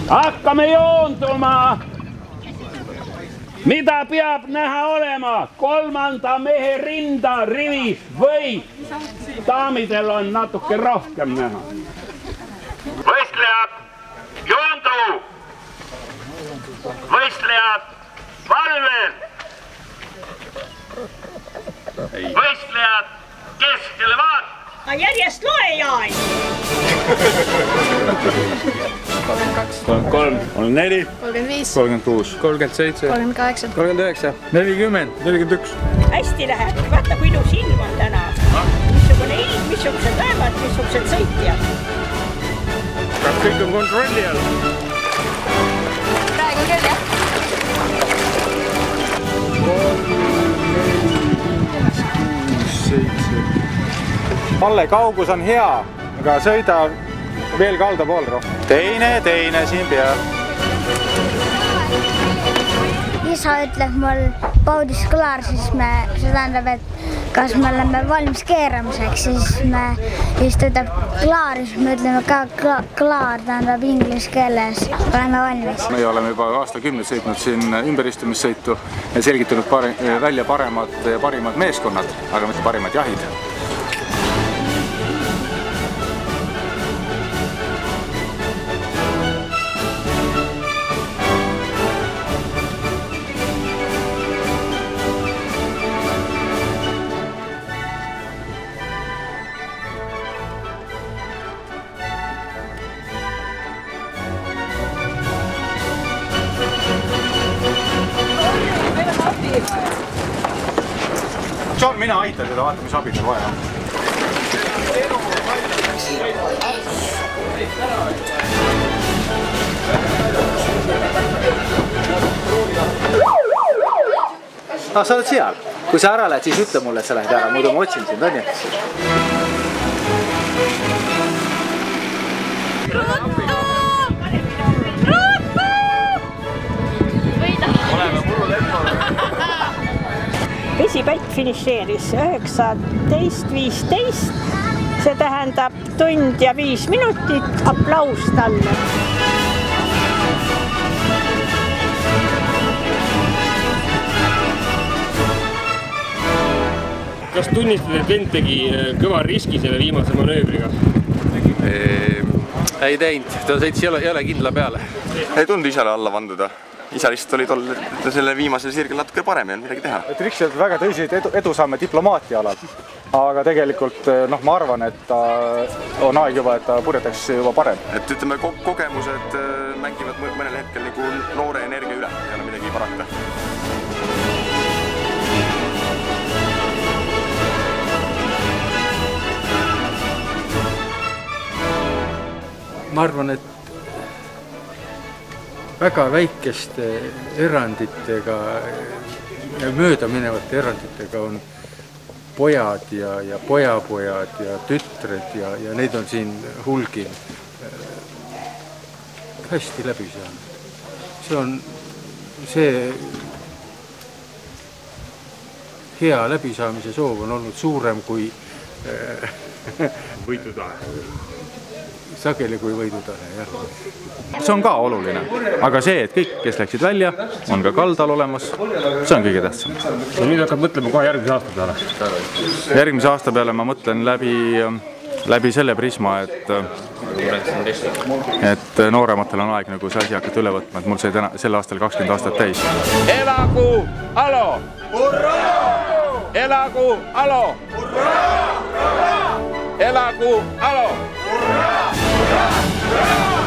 Hakkame joontumaan. Mitä peab näha olema? Kolmanda mehe rinda rivis või daamidel on natuke rohkem näha. Võistlejad, joondu! Võistlejad, valvel! Võistlejad, keskele vaat! Järjest loe, Jaan! 32, 33, 34, 35, 36, 37, 38, 39, 40, 41. Hästi läheb. Vaata, kui ilus ilm on täna. Missugune ilm, missugused päevad, missugused sõitjad. Kas kõik on kontrolli all? praegu küll, jah? 3, 4, 5, 6, 7. Alle kaugus on hea, aga sõida veel kalda pool rohkem. Teine siin peal. Isa ütleb mul paudis klaar, siis see tähendab, et kas me oleme valmis keeramiseks, siis ütleb klaar, siis me ütleme ka klaar, tähendab inglise keeles, oleme valmis. Me oleme juba aastakümneid sõitnud siin ümberistumissõitu ja selgitanud välja parimad meeskonnad, aga mitte parimad jahid. John, mina aitan teda, vaata, mis abi tal vaja on. Sa oled seal. Kui sa ära lähed, siis ütle mulle, et sa lähed ära. Muidu ma otsin sind, on ju? Vesipätt finišeeris 19:15, see tähendab tund ja 5 minutit, aplaus talle. Kas tunnistad, et vend tegi kõva riski selle viimase manöövriga? Ei teinud, ta sõitis jälle kindla peale. Ei tundu isale alla vanduda. Isa lihtsalt oli selle viimasel sirgel natuke parem, ei olnud midagi teha. Triksi on väga tõsiseid edusamme diplomaatia alal, aga tegelikult ma arvan, et ta on aeg juba, et ta purjetaks juba parem. Et ütleme, kogemused mängivad mõnel hetkel nagu noore energia üle, ei ole midagi parata. Ma arvan, et väga väikeste eranditega, möödaminevate eranditega on pojad ja pojapojad ja tütred ja neid on siin hulgil hästi läbi saanud. See hea läbisaamise soov on olnud suurem kui võidutahe. Sageli kui võidutahe, jah. See on ka oluline, aga see, et kõik, kes läksid välja, on ka kaldal olemas, see on kõige tähtsam. Ja nüüd hakkad mõtlema kohe järgmise aasta peale? Järgmise aasta peale ma mõtlen läbi selle prisma, et noorematel on aeg nagu see asi hakata üle võtma, et mul sai sel aastal 20 aastat täis. Elagu alo! Hurraa! Elagu alo! Hurraa! Elagu alo! Hurraa! Hurraa!